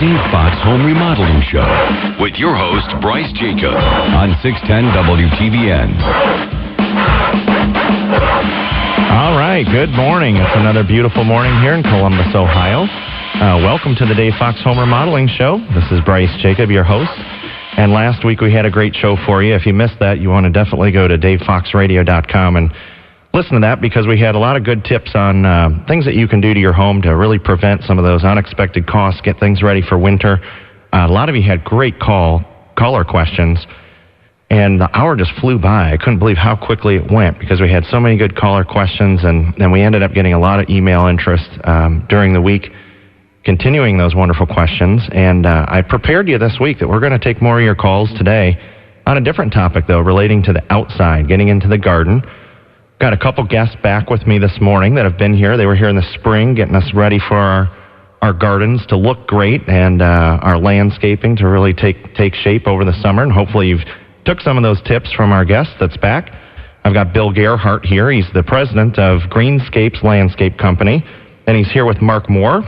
Dave Fox Home Remodeling Show with your host, Bryce Jacob, on 610 WTVN. All right, good morning. It's another beautiful morning here in Columbus, Ohio. Welcome to the Dave Fox Home Remodeling Show. This is Bryce Jacob, your host. And last week we had a great show for you. If you missed that, you want to definitely go to davefoxradio.com and listen to that, because we had a lot of good tips on things that you can do to your home to really prevent some of those unexpected costs, get things ready for winter. A lot of you had great caller questions, and the hour just flew by. I couldn't believe how quickly it went because we had so many good caller questions, and we ended up getting a lot of email interest during the week, continuing those wonderful questions. And I prepared you this week that we're going to take more of your calls today on a different topic, though, relating to the outside, getting into the garden. Got a couple guests back with me this morning that have been here. They were here in the spring getting us ready for our gardens to look great, and our landscaping to really take shape over the summer. And hopefully you've took some of those tips from our guest that's back. I've got Bill Gerhardt here. He's the president of Greenscapes Landscape Company, and he's here with Mark Moore.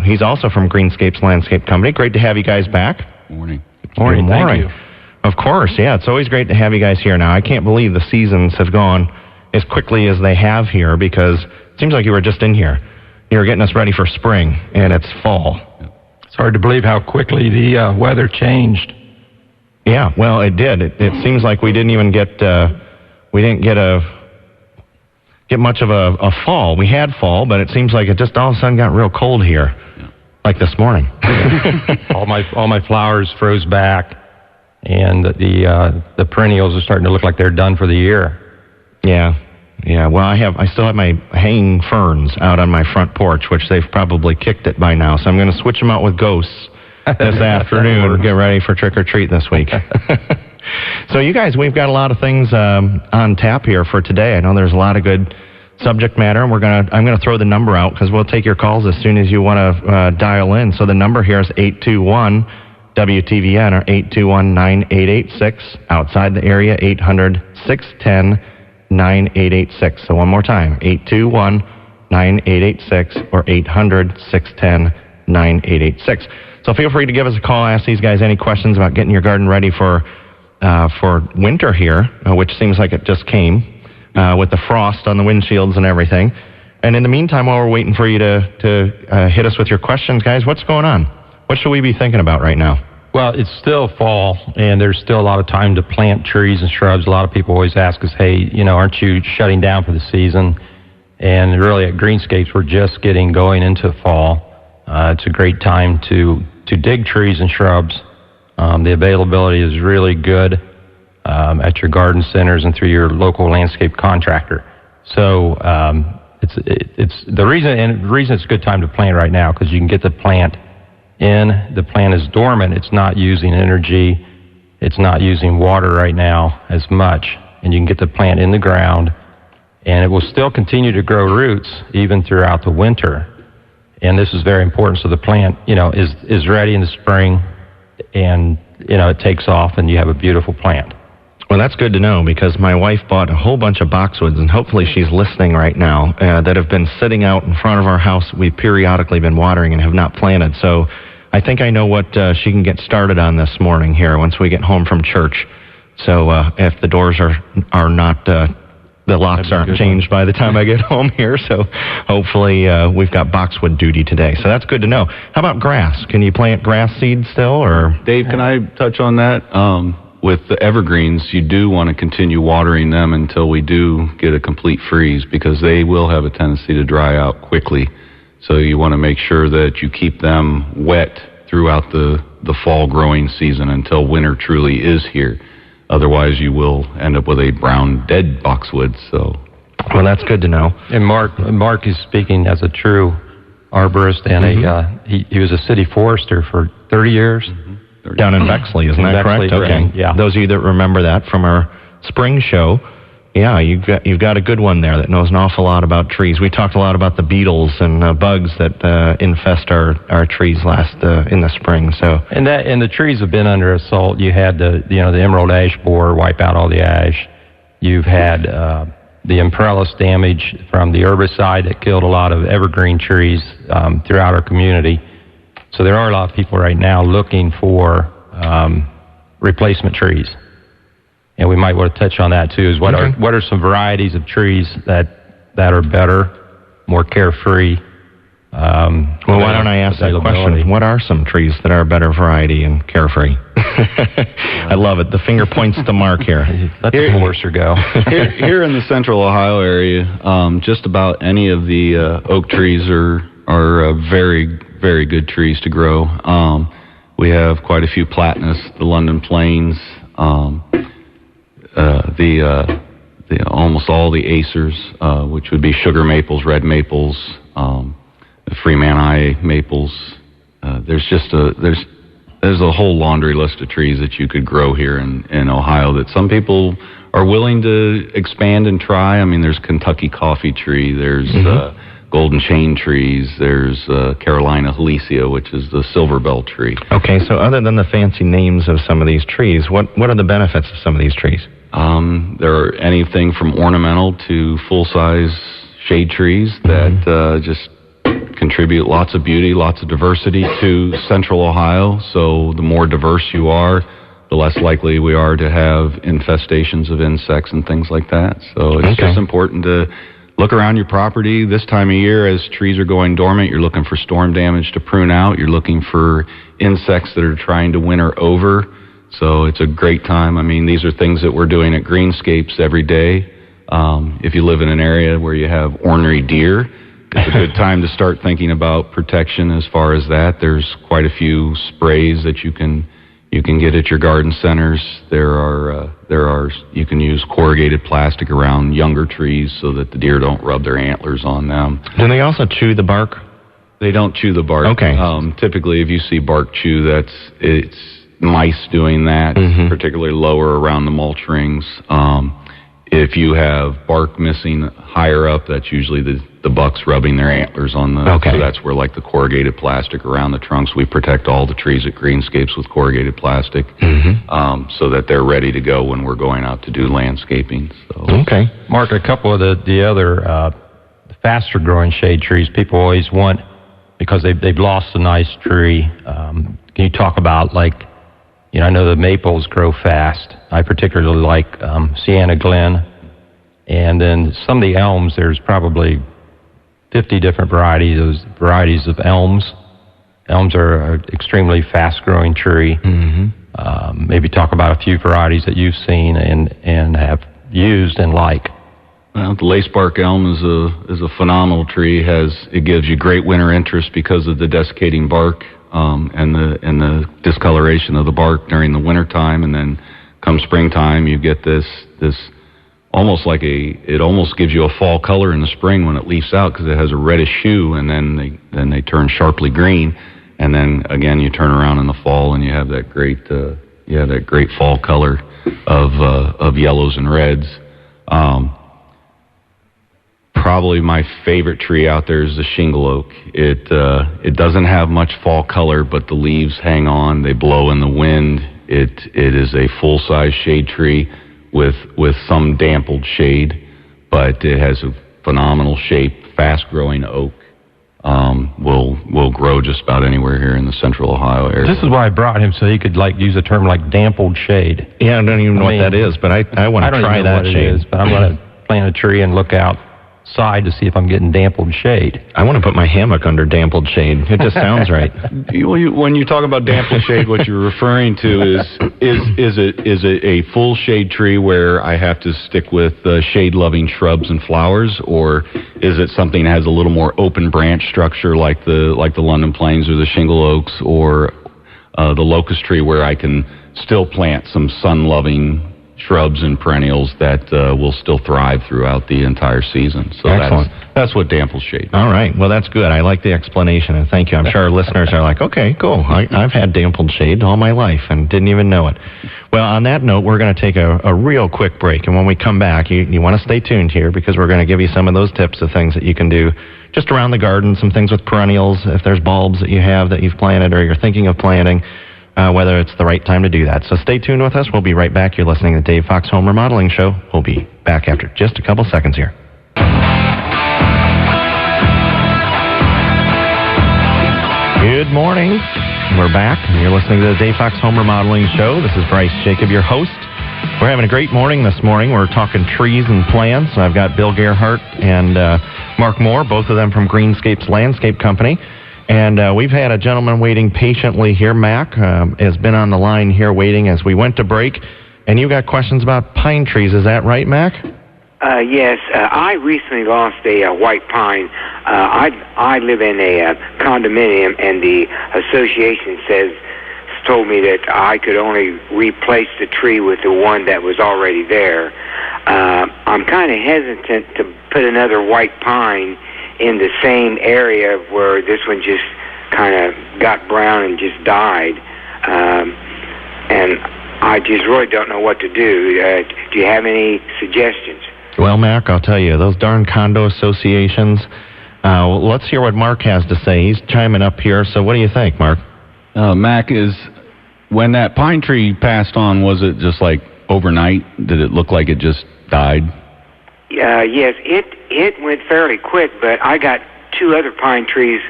He's also from Greenscapes Landscape Company. Great to have you guys back. Morning. Morning. Thank you. Of course, yeah. It's always great to have you guys here. Now, I can't believe the seasons have gone as quickly as they have here, because it seems like you were just in here. You were getting us ready for spring, and it's fall. It's hard to believe how quickly the weather changed. Yeah, well, it did. It seems like we didn't even get much of a fall. We had fall, but it seems like it just all of a sudden got real cold here, like this morning. all my flowers froze back, and the perennials are starting to look like they're done for the year. Yeah. Well, I still have my hanging ferns out on my front porch, which they've probably kicked it by now. So I'm going to switch them out with ghosts this afternoon. Get ready for trick or treat this week. So you guys, we've got a lot of things on tap here for today. I know there's a lot of good subject matter, and I'm going to throw the number out because we'll take your calls as soon as you want to dial in. So the number here is 821 WTVN or 821-9886. Outside the area, 800-610-9886. So one more time, 821-9886 or 800-610-9886. So feel free to give us a call, ask these guys any questions about getting your garden ready for winter here, which seems like it just came with the frost on the windshields and everything. And in the meantime, while we're waiting for you to hit us with your questions, guys, what's going on? What should we be thinking about right now? Well, it's still fall, and there's still a lot of time to plant trees and shrubs. A lot of people always ask us, hey, aren't you shutting down for the season? And really at Greenscapes, we're just getting going into fall. It's a great time to dig trees and shrubs. The availability is really good at your garden centers and through your local landscape contractor. So it's the reason it's a good time to plant right now, because you can get the plant in. The plant is dormant. It's not using energy. It's not using water right now as much, and you can get the plant in the ground, and it will still continue to grow roots even throughout the winter. And this is very important. So the plant, is ready in the spring, and it takes off, and you have a beautiful plant. Well, that's good to know, because my wife bought a whole bunch of boxwoods, and hopefully she's listening right now, that have been sitting out in front of our house. We've periodically been watering and have not planted. So I think I know what she can get started on this morning here once we get home from church. So if the doors are not, the locks aren't changed by the time I get home here. So hopefully we've got boxwood duty today. So that's good to know. How about grass? Can you plant grass seeds still? Or Dave, can I touch on that? With the evergreens, you do want to continue watering them until we do get a complete freeze, because they will have a tendency to dry out quickly. So you want to make sure that you keep them wet throughout the fall growing season until winter truly is here. Otherwise, you will end up with a brown, dead boxwood. So, well, that's good to know. And Mark is speaking as a true arborist, and he was a city forester for 30 years. Down in Bexley, isn't that correct? Okay. Yeah. Those of you that remember that from our spring show, yeah, you've got a good one there that knows an awful lot about trees. We talked a lot about the beetles and bugs that infest our trees in the spring. So and the trees have been under assault. You had the emerald ash borer wipe out all the ash. You've had the Imprellis damage from the herbicide that killed a lot of evergreen trees throughout our community. So there are a lot of people right now looking for replacement trees. And we might want to touch on that too, is what are some varieties of trees that are better, more carefree? Well, why don't I ask that question? What are some trees that are a better variety and carefree? I love it. The finger points to Mark here. Let the horser go. Here in the central Ohio area, just about any of the oak trees are very, very good trees to grow. We have quite a few platanus, the London planes, almost all the acers, which would be sugar maples, red maples, the Freeman maples. There's a whole laundry list of trees that you could grow here in Ohio that some people are willing to expand and try. I mean, there's Kentucky coffee tree, there's golden chain trees, there's Carolina helicia, which is the silver bell tree. Okay, so other than the fancy names of some of these trees, what are the benefits of some of these trees? There are anything from ornamental to full-size shade trees that just contribute lots of beauty, lots of diversity to central Ohio. So the more diverse you are, the less likely we are to have infestations of insects and things like that. So it's just important to look around your property this time of year as trees are going dormant. You're looking for storm damage to prune out. You're looking for insects that are trying to winter over. So it's a great time. I mean, these are things that we're doing at Greenscapes every day. If you live in an area where you have ornery deer, it's a good time to start thinking about protection as far as that. There's quite a few sprays that you can get at your garden centers. You can use corrugated plastic around younger trees so that the deer don't rub their antlers on them. Do they also chew the bark? They don't chew the bark. Okay. Typically, if you see bark chew, it's mice doing that, particularly lower around the mulch rings. If you have bark missing higher up, that's usually the bucks rubbing their antlers on the. So that's where, like, the corrugated plastic around the trunks. We protect all the trees at Greenscapes with corrugated plastic, so that they're ready to go when we're going out to do landscaping. So. Okay, Mark, a couple of the other faster growing shade trees people always want because they've lost a nice tree. Can you talk about, like, I know the maples grow fast. I particularly like Sienna Glen. And then some of the elms, there's probably 50 different varieties of elms. Elms are an extremely fast-growing tree. Maybe talk about a few varieties that you've seen and have used and like. Well, the lacebark elm is a phenomenal tree. It gives you great winter interest because of the desiccating bark. And the discoloration of the bark during the winter time, and then come springtime, you get this almost like it almost gives you a fall color in the spring when it leaves out because it has a reddish hue, and then they turn sharply green, and then again you turn around in the fall and you have that great fall color of yellows and reds. Probably my favorite tree out there is the shingle oak. It doesn't have much fall color, but the leaves hang on. They blow in the wind. It is a full-size shade tree with some dampled shade, but it has a phenomenal shape. Fast-growing oak. Will grow just about anywhere here in the central Ohio area. This is why I brought him, so he could use a term like dampled shade. Yeah, I don't even know what that is, but I want to try that shade. I don't even know what it is, but I'm going to plant a tree and look outside to see if I'm getting dampled shade. I want to put my hammock under dampled shade. It just sounds right. When you talk about dampled shade, what you're referring to is it a full shade tree where I have to stick with shade-loving shrubs and flowers, or is it something that has a little more open branch structure like the London Planes or the shingle oaks or the locust tree, where I can still plant some sun-loving shrubs and perennials that will still thrive throughout the entire season. So excellent. That's what dampled shade. All right. Well, that's good. I like the explanation, and thank you. I'm sure our listeners are like, okay, cool. I've had dampled shade all my life and didn't even know it. Well, on that note, we're going to take a real quick break, and when we come back, you want to stay tuned here because we're going to give you some of those tips of things that you can do just around the garden, some things with perennials, if there's bulbs that you have that you've planted or you're thinking of planting, whether it's the right time to do that. So stay tuned with us. We'll be right back. You're listening to the Dave Fox Home Remodeling Show. We'll be back after just a couple seconds here. good morning. We're back, and you're listening to the Dave Fox Home Remodeling Show. This is Bryce Jacob, your host. We're having a great morning this morning. We're talking trees and plants. I've got Bill Gerhardt and Mark Moore, both of them from Greenscapes Landscape Company. And we've had a gentleman waiting patiently here. Mac has been on the line here waiting as we went to break. And you got questions about pine trees. Is that right, Mac? Yes. I recently lost a white pine. I live in a condominium, and the association told me that I could only replace the tree with the one that was already there. I'm kind of hesitant to put another white pine in the same area where this one just kind of got brown and just died. And I just really don't know what to do. Do you have any suggestions? Well, Mac, I'll tell you, those darn condo associations. Let's hear what Mark has to say. He's chiming up here. So what do you think, Mark? Mac, when that pine tree passed on, was it just like overnight? Did it look like it just died? Yes, it went fairly quick, but I got two other pine trees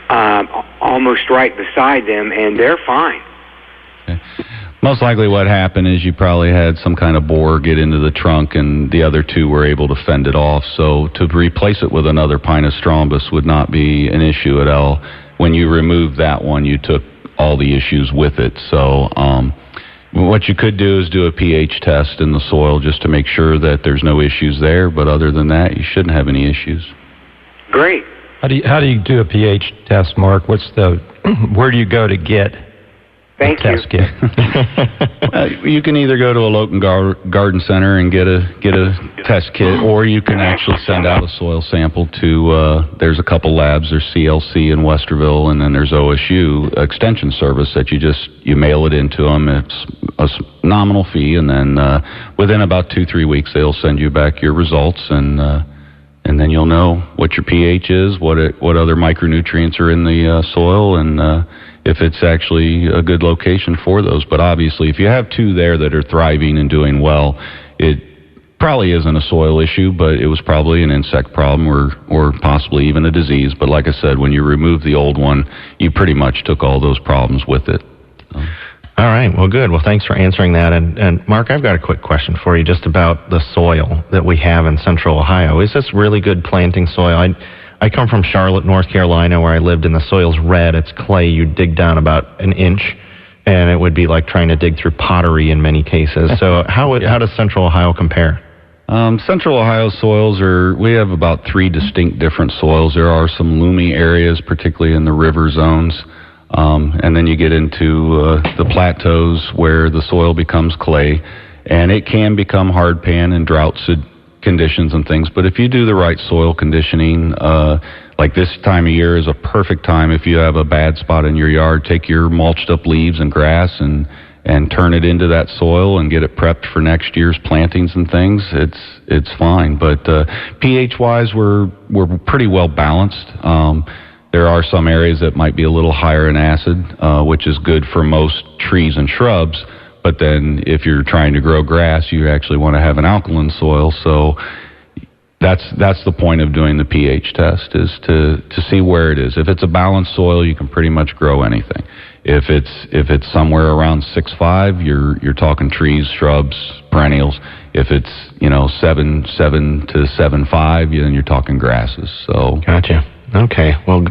almost right beside them, and they're fine. Okay. Most likely what happened is you probably had some kind of borer get into the trunk, and the other two were able to fend it off. So to replace it with another Pinus strombus would not be an issue at all. When you removed that one, you took all the issues with it. So what you could do is do a pH test in the soil just to make sure that there's no issues there. But other than that, you shouldn't have any issues. Great. How do you do a pH test, Mark? Where do you go to get Thank test you. kit? You can either go to a local garden center and get a test kit, or you can actually send out a soil sample to. There's a couple labs. There's CLC in Westerville, and then there's OSU Extension Service that you mail it into them. It's a nominal fee, and then within about 2-3 weeks they'll send you back your results, and then you'll know what your pH is, what other micronutrients are in the soil, and if it's actually a good location for those. But obviously, if you have two there that are thriving and doing well, it probably isn't a soil issue, but it was probably an insect problem or possibly even a disease. But like I said, when you remove the old one, you pretty much took all those problems with it. All right. Well, good. Well, thanks for answering that. And Mark, I've got a quick question for you just about the soil that we have in Central Ohio. Is this really good planting soil? I come from Charlotte, North Carolina, where I lived, and the soil's red. It's clay. You dig down about an inch, and it would be like trying to dig through pottery in many cases. So how does Central Ohio compare? Central Ohio soils we have about 3 distinct different soils. There are some loomy areas, particularly in the river zones. And then you get into the plateaus where the soil becomes clay, and it can become hard pan and drought conditions and things. But if you do the right soil conditioning, like this time of year is a perfect time. If you have a bad spot in your yard, take your mulched up leaves and grass and turn it into that soil and get it prepped for next year's plantings and things. It's fine. But pH wise, we're pretty well balanced. There are some areas that might be a little higher in acid, which is good for most trees and shrubs. But then if you're trying to grow grass, you actually want to have an alkaline soil. So that's the point of doing the pH test, is to see where it is. If it's a balanced soil, you can pretty much grow anything. If it's somewhere around 6.5, you're talking trees, shrubs, perennials. If it's 7 to 7.5, then you're talking grasses. So gotcha. Okay. Well,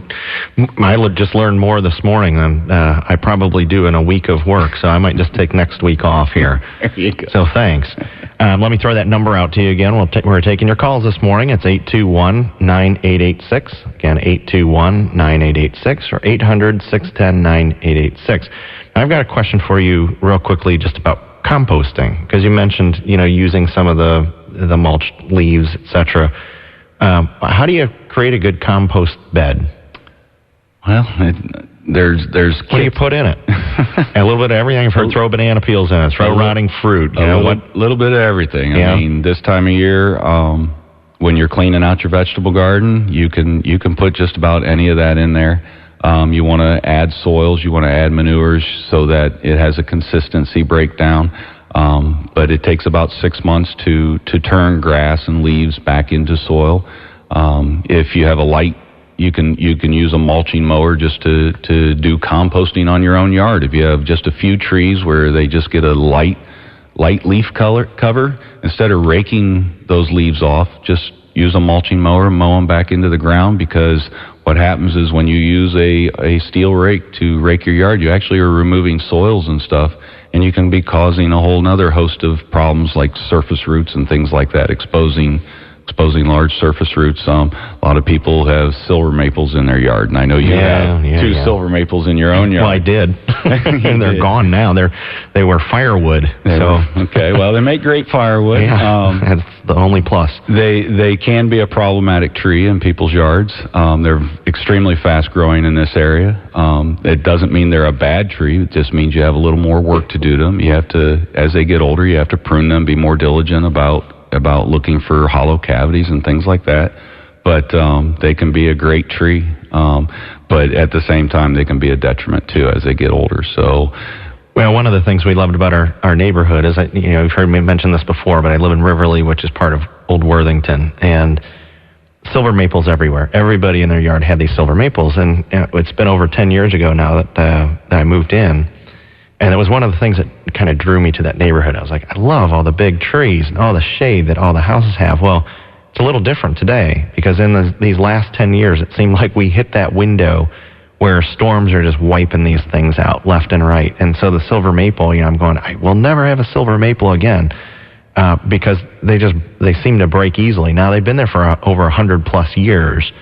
I just learned more this morning than I probably do in a week of work, so I might just take next week off here. There you go. So thanks. Let me throw that number out to you again. We're taking your calls this morning. It's 821-9886. Again, 821-9886 or 800-610-9886. I've got a question for you real quickly just about composting, because you mentioned, using some of the mulched leaves, etc. How do you create a good compost bed? Well, there's what do you put in it? A little bit of everything. I've heard throw banana peels in it, throw rotting fruit. A little bit of everything. Yeah. I mean, this time of year, when you're cleaning out your vegetable garden, you can put just about any of that in there. You want to add soils, you want to add manures so that it has a consistency breakdown. But it takes about 6 months to turn grass and leaves back into soil. If you have a light you can use a mulching mower just to do composting on your own yard. If you have just a few trees where they just get a light leaf cover, instead of raking those leaves off, just use a mulching mower, mow them back into the ground, because what happens is when you use a steel rake to rake your yard, you actually are removing soils and stuff, and you can be causing a whole other host of problems like surface roots and things like that, exposing large surface roots. A lot of people have silver maples in their yard, and I know you have two silver maples in your own yard. Well, I did. And they're gone now. They were firewood. Okay, well, they make great firewood. Yeah, that's the only plus. They can be a problematic tree in people's yards. They're extremely fast growing in this area. It doesn't mean they're a bad tree. It just means you have a little more work to do to them. You have to, as they get older, you have to prune them, be more diligent about looking for hollow cavities and things like that. But they can be a great tree, but at the same time they can be a detriment too as they get older. So, well, one of the things we loved about our neighborhood is, you've heard me mention this before, but I live in Riverly, which is part of Old Worthington, and silver maples everywhere. Everybody in their yard had these silver maples, and it's been over 10 years ago now that I moved in. And it was one of the things that kind of drew me to that neighborhood. I was like, I love all the big trees and all the shade that all the houses have. Well, it's a little different today, because in these last 10 years, it seemed like we hit that window where storms are just wiping these things out left and right. And so the silver maple, I'm going, I will never have a silver maple again, because they seem to break easily. Now, they've been there for over 100+ years.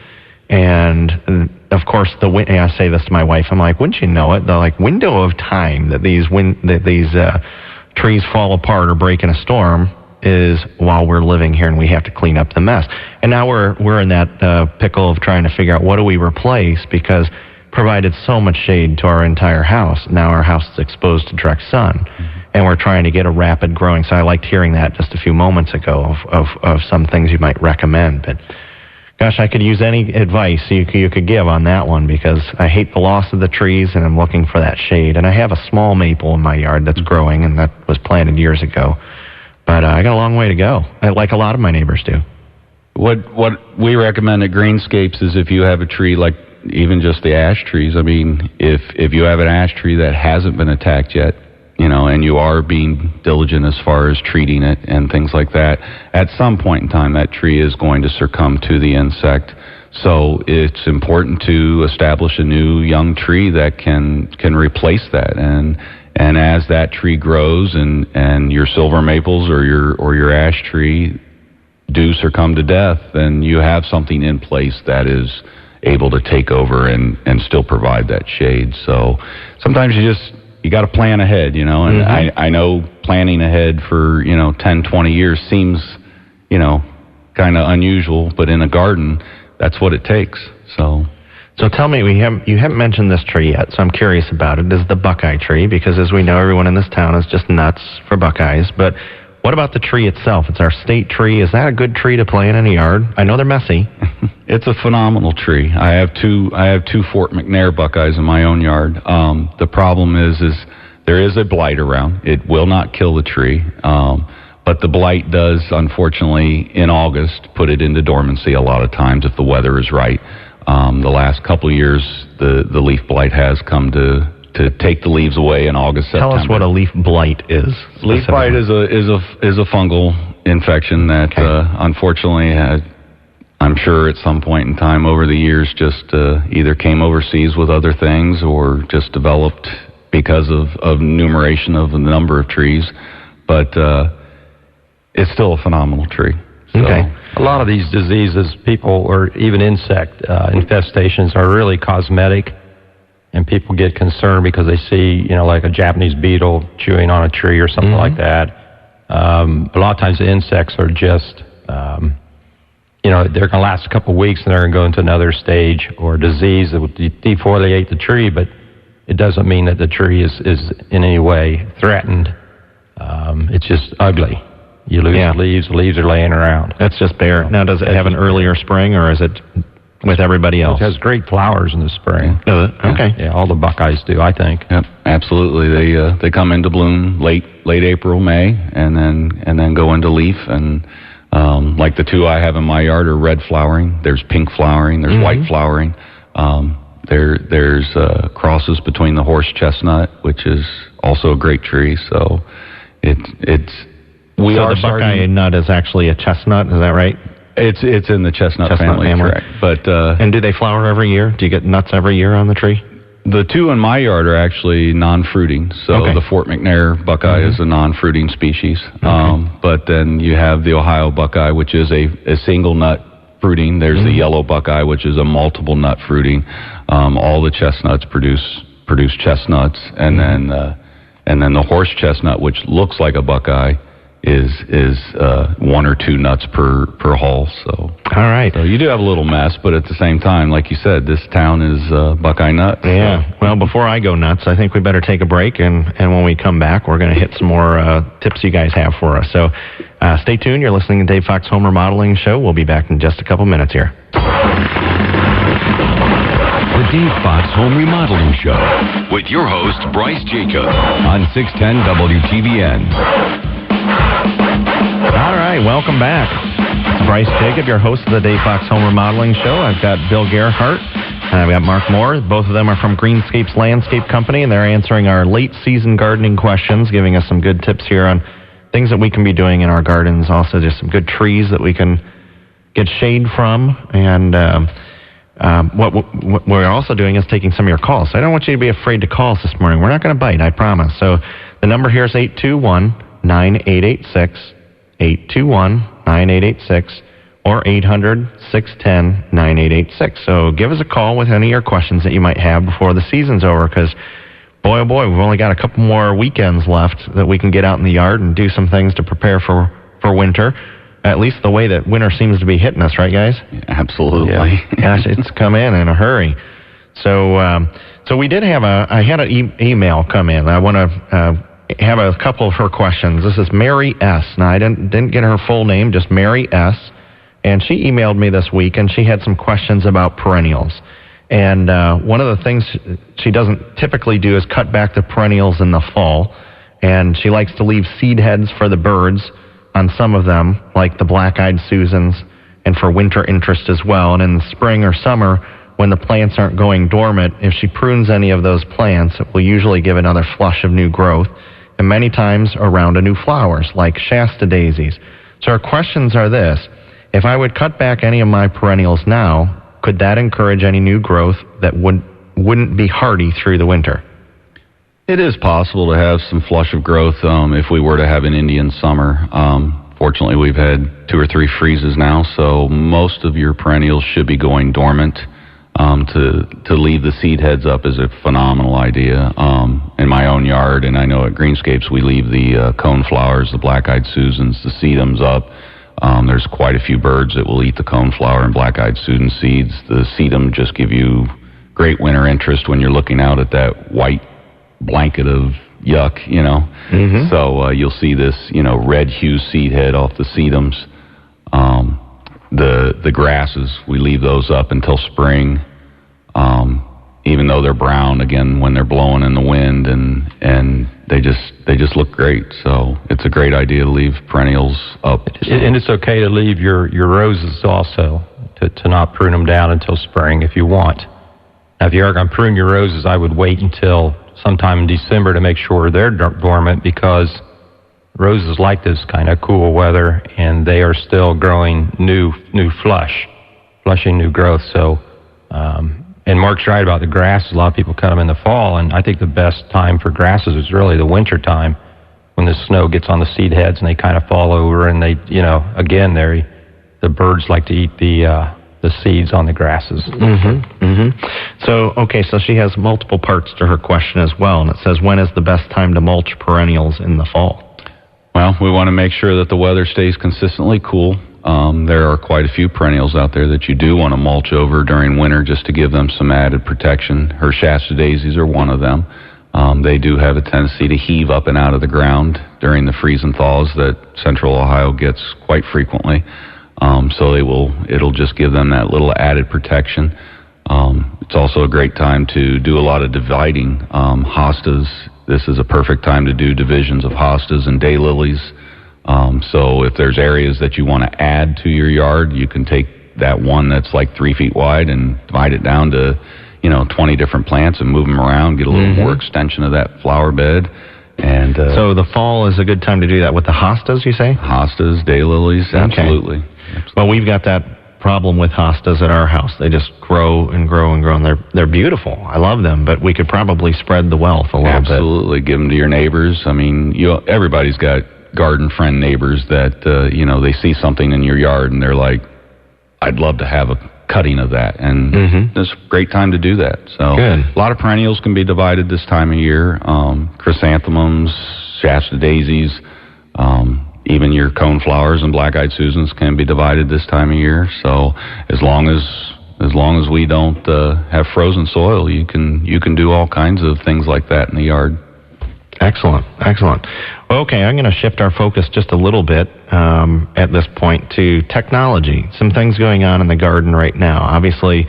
And of course, I say this to my wife. I'm like, wouldn't you know it? The window of time that these trees fall apart or break in a storm is while we're living here, and we have to clean up the mess. And now we're in that pickle of trying to figure out what do we replace, because provided so much shade to our entire house. Now our house is exposed to direct sun, and we're trying to get a rapid growing. So I liked hearing that just a few moments ago of some things you might recommend, but. Gosh, I could use any advice you could give on that one, because I hate the loss of the trees, and I'm looking for that shade. And I have a small maple in my yard that's growing, and that was planted years ago. But I got a long way to go, like a lot of my neighbors do. What we recommend at Greenscapes is, if you have a tree, like even just the ash trees, I mean, if you have an ash tree that hasn't been attacked yet, and you are being diligent as far as treating it and things like that, at some point in time that tree is going to succumb to the insect. So it's important to establish a new young tree that can replace that. And as that tree grows and your silver maples or your ash tree do succumb to death, then you have something in place that is able to take over and still provide that shade. So sometimes you got to plan ahead, and I know planning ahead for, 10, 20 years seems, kind of unusual, but in a garden, that's what it takes. So tell me, you haven't mentioned this tree yet, so I'm curious about it. Is the buckeye tree, because as we know, everyone in this town is just nuts for buckeyes. But what about the tree itself? It's our state tree. Is that a good tree to plant in a yard? I know they're messy. It's a phenomenal tree. I have two Fort McNair buckeyes in my own yard. The problem is there is a blight around. It will not kill the tree, but the blight does, unfortunately, in August, put it into dormancy a lot of times if the weather is right. The last couple of years, the leaf blight has come to take the leaves away in August, September. Tell us what a leaf blight is. Leaf blight is a fungal infection that unfortunately I'm sure at some point in time over the years just either came overseas with other things or just developed because of numeration of the number of trees. But it's still a phenomenal tree. So. Okay. A lot of these diseases, people, or even insect infestations, are really cosmetic, and people get concerned because they see, like a Japanese beetle chewing on a tree or something like that. A lot of times the insects are just, they're going to last a couple of weeks and they're going to go into another stage or disease that would defoliate the tree, but it doesn't mean that the tree is in any way threatened. It's just ugly. You lose the leaves are laying around. That's just bare. Now, does it have an earlier spring, or is it with everybody else? It has great flowers in the spring. Okay. Yeah, all the buckeyes do, I think. Yep, absolutely. They come into bloom late April, May, and then go into leaf, and Like the two I have in my yard are red flowering. There's pink flowering. There's white flowering. There's crosses between the horse chestnut, which is also a great tree. So the Buckeye nut is actually a chestnut. Is that right? It's in the chestnut family, correct. But and do they flower every year? Do you get nuts every year on the tree? The two in my yard are actually non-fruiting. So the Fort McNair Buckeye is a non-fruiting species. But then you have the Ohio Buckeye, which is a single nut fruiting. There's the yellow Buckeye, which is a multiple nut fruiting. All the chestnuts produce chestnuts, and then the horse chestnut, which looks like a Buckeye, is 1 or 2 nuts per hull. So all right. So you do have a little mess, but at the same time, like you said, this town is Buckeye nuts. Yeah. So. Well, before I go nuts, I think we better take a break, and when we come back, we're going to hit some more tips you guys have for us. So stay tuned. You're listening to Dave Fox Home Remodeling Show. We'll be back in just a couple minutes here. The Dave Fox Home Remodeling Show with your host, Bryce Jacob, on 610 WTVN. All right, welcome back. Bryce Jacob, your host of the Dave Fox Home Remodeling Show. I've got Bill Gerhardt, and I've got Mark Moore. Both of them are from Greenscapes Landscape Company, and they're answering our late season gardening questions, giving us some good tips here on things that we can be doing in our gardens. Also, just some good trees that we can get shade from. And what we're also doing is taking some of your calls. So I don't want you to be afraid to call us this morning. We're not going to bite, I promise. So the number here is 821-9886. 821-9886 or 800-610-9886. So give us a call with any of your questions that you might have before the season's over, because boy, oh boy, we've only got a couple more weekends left that we can get out in the yard and do some things to prepare for winter, at least the way that winter seems to be hitting us, right, guys? Yeah, absolutely. Yeah. Gosh, it's come in a hurry. So we did have I had an email come in. I want to have a couple of her questions. This is Mary S. Now, I didn't get her full name, just Mary S. And she emailed me this week, and she had some questions about perennials. And one of the things she doesn't typically do is cut back the perennials in the fall. And she likes to leave seed heads for the birds on some of them, like the black-eyed Susans, and for winter interest as well. And in the spring or summer, when the plants aren't going dormant, if she prunes any of those plants, it will usually give another flush of new growth, and many times around new flowers, like Shasta daisies. So our questions are this: if I would cut back any of my perennials now, could that encourage any new growth that wouldn't be hardy through the winter? It is possible to have some flush of growth if we were to have an Indian summer. Fortunately, we've had 2 or 3 freezes now, so most of your perennials should be going dormant. To leave the seed heads up is a phenomenal idea. In my own yard, and I know at Greenscapes, we leave the cone flowers, the black-eyed Susans, the sedums up. There's quite a few birds that will eat the coneflower and black-eyed Susan seeds. The sedum just give you great winter interest when you're looking out at that white blanket of yuck, you know. Mm-hmm. So you'll see this, red hue seed head off the sedums. The grasses, we leave those up until spring, even though they're brown again when they're blowing in the wind, and they just look great. So it's a great idea to leave perennials up. And it's okay to leave your roses also, to not prune them down until spring if you want. Now, if you are going to prune your roses, I would wait until sometime in December to make sure they're dormant, because roses like this kind of cool weather, and they are still growing new flushing new growth. So, and Mark's right about the grasses. A lot of people cut them in the fall, and I think the best time for grasses is really the winter time, when the snow gets on the seed heads and they kind of fall over, and they, again, the birds like to eat the seeds on the grasses. Mm-hmm. Mm-hmm. So she has multiple parts to her question as well, and it says, when is the best time to mulch perennials in the fall? Well, we want to make sure that the weather stays consistently cool. There are quite a few perennials out there that you do want to mulch over during winter just to give them some added protection. Her Shasta daisies are one of them. They do have a tendency to heave up and out of the ground during the freeze and thaws that central Ohio gets quite frequently. So it'll just give them that little added protection. It's also a great time to do a lot of dividing. Hostas, this is a perfect time to do divisions of hostas and daylilies. So if there's areas that you want to add to your yard, you can take that one that's like 3 feet wide and divide it down to, 20 different plants and move them around, get a little more extension of that flower bed. And so the fall is a good time to do that with the hostas, you say? Hostas, daylilies, absolutely. Well, we've got that problem with hostas at our house. They just grow and grow and grow, and they're beautiful. I love them, but we could probably spread the wealth a little bit. Absolutely. Give them to your neighbors. I mean, everybody's got garden friend neighbors that, they see something in your yard and they're like, I'd love to have a cutting of that. And it's a great time to do that. So good. A lot of perennials can be divided this time of year. Chrysanthemums, Shasta daisies, even your cone flowers and black-eyed Susans can be divided this time of year. So as long as we don't have frozen soil, you can do all kinds of things like that in the yard. Excellent. Okay, I'm going to shift our focus just a little bit at this point to technology. Some things going on in the garden right now. Obviously,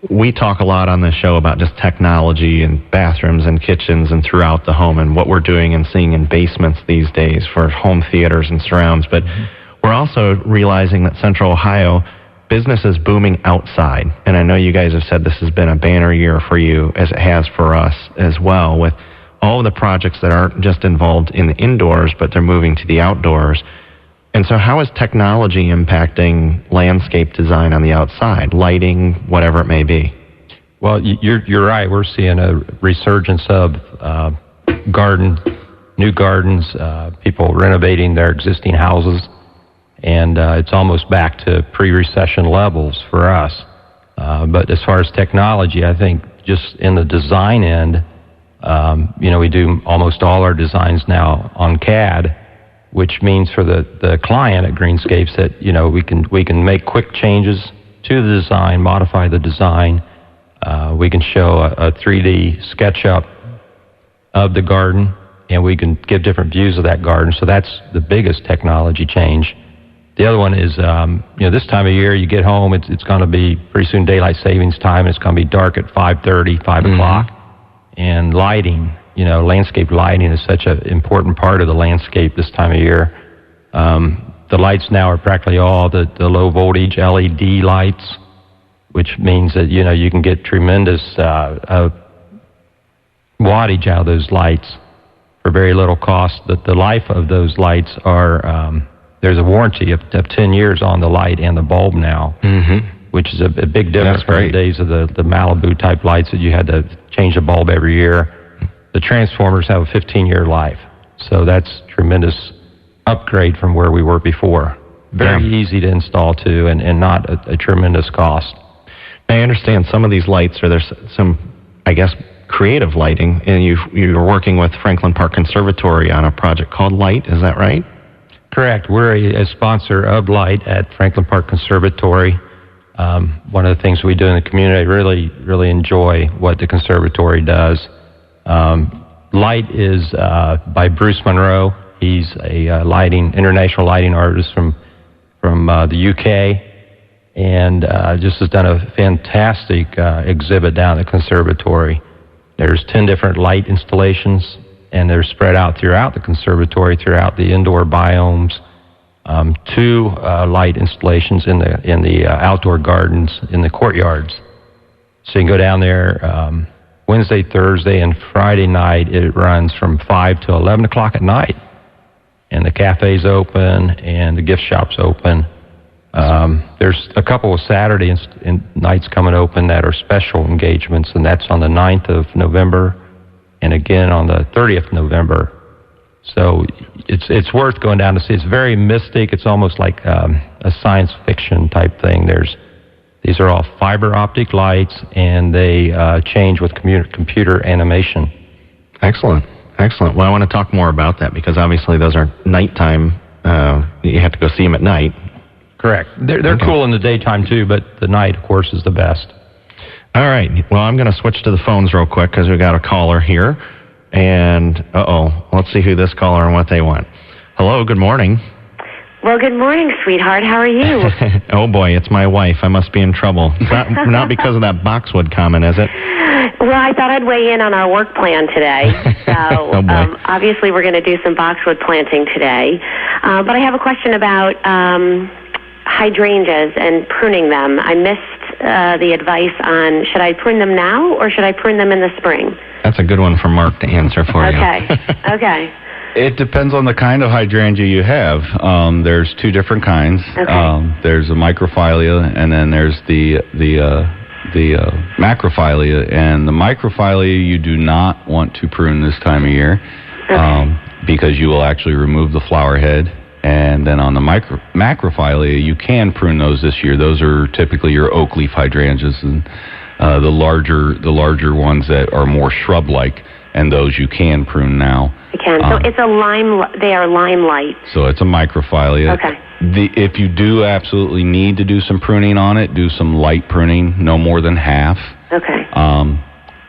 we talk a lot on this show about just technology and bathrooms and kitchens and throughout the home and what we're doing and seeing in basements these days for home theaters and surrounds. But we're also realizing that Central Ohio business is booming outside. And I know you guys have said this has been a banner year for you, as it has for us as well, with all of the projects that aren't just involved in the indoors, but they're moving to the outdoors. And so how is technology impacting landscape design on the outside, lighting, whatever it may be? Well, you're right. We're seeing a resurgence of new gardens, people renovating their existing houses, and it's almost back to pre-recession levels for us. But as far as technology, I think just in the design end, we do almost all our designs now on CAD, which means for the client at Greenscapes that, we can make quick changes to the design, modify the design. We can show a 3D SketchUp of the garden, and we can give different views of that garden. So that's the biggest technology change. The other one is, this time of year, you get home, it's going to be pretty soon daylight savings time, and it's going to be dark at 5:30, 5 o'clock. And lighting, landscape lighting is such an important part of the landscape this time of year. The lights now are practically all the low voltage LED lights, which means that, you can get tremendous wattage out of those lights for very little cost. The life of those lights are, there's a warranty of 10 years on the light and the bulb now. Which is a big difference from the days of the Malibu type lights that you had to change the bulb every year. The transformers have a 15-year life, so that's tremendous upgrade from where we were before. Very easy to install too, and not a tremendous cost. I understand some of these lights there's some, I guess, creative lighting, and you're working with Franklin Park Conservatory on a project called Light. Is that right? Correct. We're a sponsor of Light at Franklin Park Conservatory. One of the things we do in the community, I really, really enjoy what the conservatory does. Light is by Bruce Monroe. He's a international lighting artist from the UK, and just has done a fantastic exhibit down at the conservatory. There's 10 different light installations, and they're spread out throughout the conservatory, throughout the indoor biomes. 2 light installations in the outdoor gardens in the courtyards. So you can go down there Wednesday, Thursday, and Friday night. It runs from 5 to 11 o'clock at night. And the cafe's open and the gift shop's open. There's a couple of Saturday nights coming open that are special engagements, and that's on the 9th of November and again on the 30th of November. So it's worth going down to see. It's very mystic. It's almost like a science fiction type thing. These are all fiber optic lights, and they change with computer animation. Excellent. Well, I want to talk more about that because obviously those are nighttime. You have to go see them at night. Correct. They're cool in the daytime too, but the night, of course, is the best. All right. Well, I'm going to switch to the phones real quick because we got a caller here. And, let's see who this caller and what they want. Hello, good morning. Well, good morning, sweetheart. How are you? Oh, boy, it's my wife. I must be in trouble. It's not because of that boxwood comment, is it? Well, I thought I'd weigh in on our work plan today. So obviously we're going to do some boxwood planting today. But I have a question about hydrangeas and pruning them. I missed the advice on should I prune them now or should I prune them in the spring? That's a good one for Mark to answer for you. Okay. It depends on the kind of hydrangea you have. There's two different kinds. Okay. There's a microphylla, and then there's the macrophylla. And the microphylla you do not want to prune this time of year, because you will actually remove the flower head. And then on the macrophylla, you can prune those this year. Those are typically your oak leaf hydrangeas, and the larger ones that are more shrub-like, and those you can prune now. I can. So it's they are limelight. So it's a microphylla. Okay. If you do absolutely need to do some pruning on it, do some light pruning, no more than half. Okay.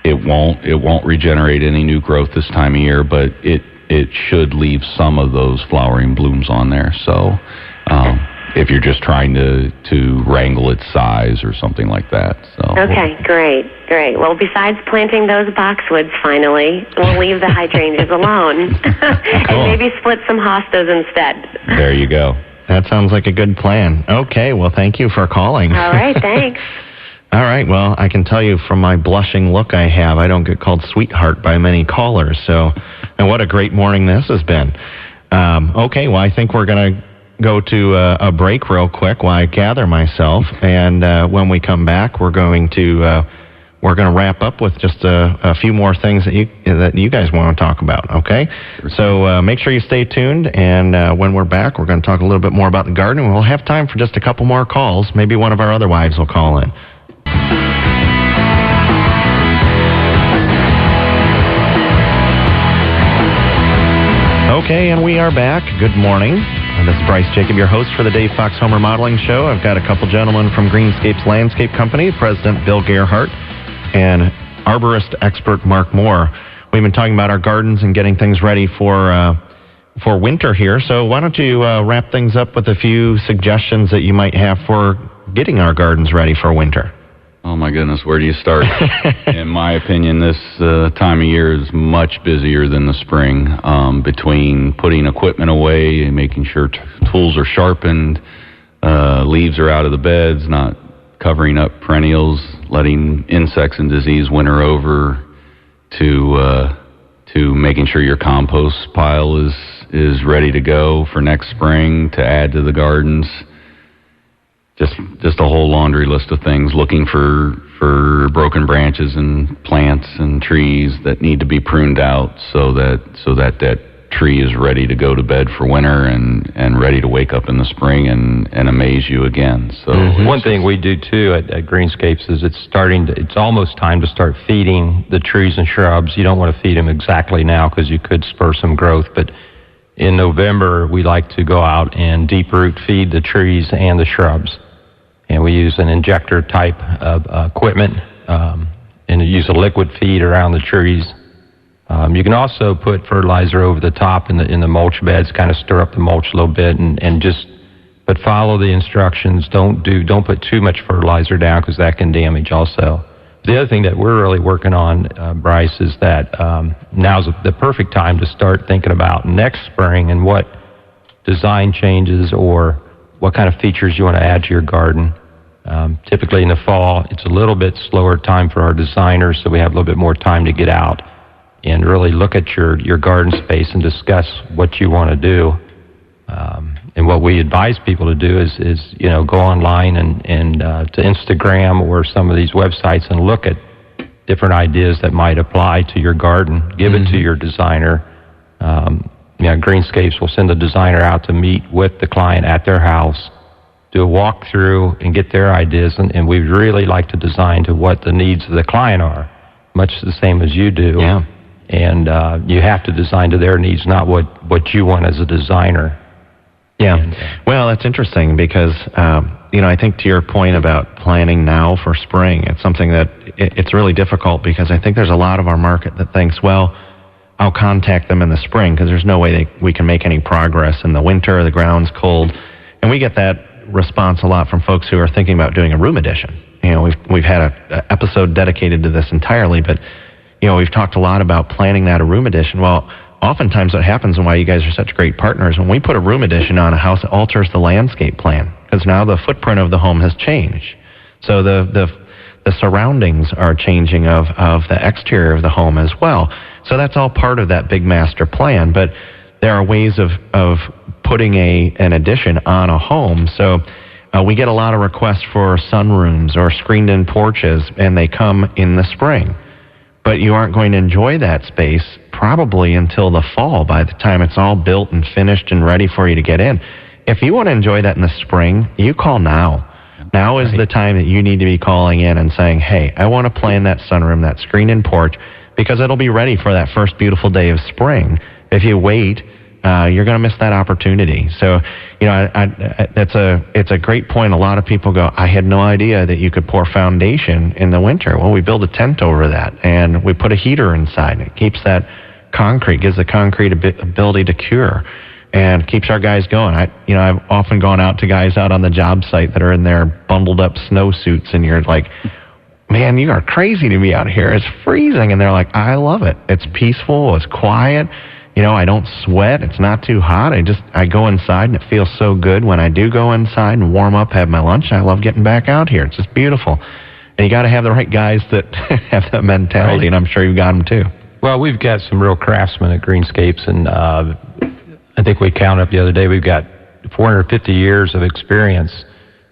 It won't regenerate any new growth this time of year, but it should leave some of those flowering blooms on there. So if you're just trying to wrangle its size or something like that. So. Okay, great. Well, besides planting those boxwoods finally, we'll leave the hydrangeas alone and maybe split some hostas instead. There you go. That sounds like a good plan. Okay, well, thank you for calling. All right, thanks. All right, well, I can tell you from my blushing look I have, I don't get called sweetheart by many callers. So, and what a great morning this has been. Okay, well, I think we're going to go to a break real quick while I gather myself, and when we come back, we're going to wrap up with just a few more things that you guys want to talk about. Okay, so make sure you stay tuned, and when we're back, we're going to talk a little bit more about the garden. We'll have time for just a couple more calls. Maybe one of our other wives will call in. Okay, and we are back. Good morning. This is Bryce Jacob, your host for the Dave Fox Home Remodeling Show. I've got a couple gentlemen from Greenscapes Landscape Company, President Bill Gerhardt and arborist expert Mark Moore. We've been talking about our gardens and getting things ready for winter here. So why don't you wrap things up with a few suggestions that you might have for getting our gardens ready for winter? Oh, my goodness, where do you start? In my opinion, this time of year is much busier than the spring, between putting equipment away and making sure tools are sharpened, leaves are out of the beds, not covering up perennials, letting insects and disease winter over, to making sure your compost pile is ready to go for next spring to add to the gardens. Just a whole laundry list of things, looking for broken branches and plants and trees that need to be pruned out so that tree is ready to go to bed for winter and ready to wake up in the spring and amaze you again. So one thing we do too at Greenscapes is it's almost time to start feeding the trees and shrubs. You don't want to feed them exactly now because you could spur some growth, but in November we like to go out and deep root feed the trees and the shrubs. And we use an injector type of equipment and use a liquid feed around the trees. You can also put fertilizer over the top in the mulch beds, kind of stir up the mulch a little bit, but follow the instructions. Don't put too much fertilizer down because that can damage also. The other thing that we're really working on, Bryce, is that now's the perfect time to start thinking about next spring and what design changes or what kind of features you want to add to your garden. Typically in the fall, it's a little bit slower time for our designers, so we have a little bit more time to get out and really look at your garden space and discuss what you want to do. And what we advise people to do is go online and to Instagram or some of these websites and look at different ideas that might apply to your garden. Give it to your designer. Greenscapes will send a designer out to meet with the client at their house, do a walkthrough and get their ideas, and we really like to design to what the needs of the client are, much the same as you do. Yeah. And you have to design to their needs, not what you want as a designer. Yeah. Well, that's interesting because, I think to your point about planning now for spring, it's something that it's really difficult because I think there's a lot of our market that thinks, well, I'll contact them in the spring because there's no way we can make any progress in the winter. The ground's cold. And we get that response a lot from folks who are thinking about doing a room addition. we've had an episode dedicated to this entirely, but we've talked a lot about planning that a room addition. Well, oftentimes what happens and why you guys are such great partners, when we put a room addition on a house, it alters the landscape plan because now the footprint of the home has changed. So the surroundings are changing of the exterior of the home as well. So that's all part of that big master plan. But there are ways of putting an addition on a home. So we get a lot of requests for sunrooms or screened-in porches, and they come in the spring. But you aren't going to enjoy that space probably until the fall by the time it's all built and finished and ready for you to get in. If you want to enjoy that in the spring, you call now. Now is the time that you need to be calling in and saying, hey, I want to plan that sunroom, that screened-in porch, because it'll be ready for that first beautiful day of spring. If you wait, you're going to miss that opportunity. So, it's a great point. A lot of people go, I had no idea that you could pour foundation in the winter. Well, we build a tent over that, and we put a heater inside. It keeps that concrete, gives the concrete ability to cure, and keeps our guys going. I've often gone out to guys out on the job site that are in their bundled up snowsuits, and you're like, man, you are crazy to be out here. It's freezing. And they're like, I love it. It's peaceful. It's quiet. I don't sweat. It's not too hot. I go inside, and it feels so good when I do go inside and warm up, have my lunch. I love getting back out here. It's just beautiful. And you got to have the right guys that have that mentality, right. And I'm sure you've got them too. Well, we've got some real craftsmen at Greenscapes, and I think we counted up the other day, we've got 450 years of experience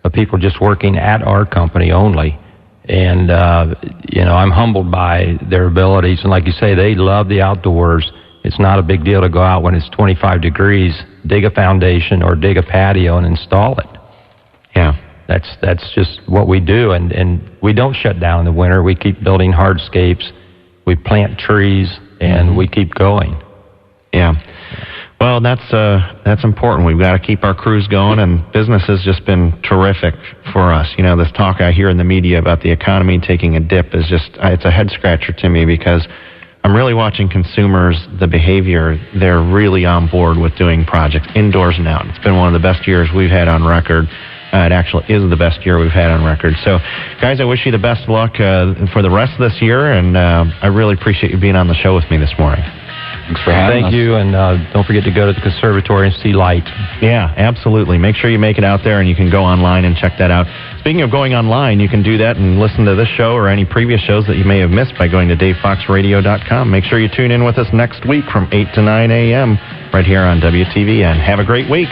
of people just working at our company only. And, I'm humbled by their abilities. And like you say, they love the outdoors. It's not a big deal to go out when it's 25 degrees, dig a foundation or dig a patio and install it. Yeah. That's just what we do. And we don't shut down in the winter. We keep building hardscapes. We plant trees, and we keep going. Yeah. Well, that's important. We've got to keep our crews going, and business has just been terrific for us. This talk I hear in the media about the economy taking a dip is it's a head scratcher to me, because I'm really watching consumers, the behavior. They're really on board with doing projects indoors and out. It's been one of the best years we've had on record. It actually is the best year we've had on record. So, guys, I wish you the best of luck for the rest of this year, and I really appreciate you being on the show with me this morning. Thanks for having us. Thank you, and don't forget to go to the conservatory and see light. Yeah, absolutely. Make sure you make it out there, and you can go online and check that out. Speaking of going online, you can do that and listen to this show or any previous shows that you may have missed by going to DaveFoxRadio.com. Make sure you tune in with us next week from 8 to 9 a.m. right here on WTVN. Have a great week.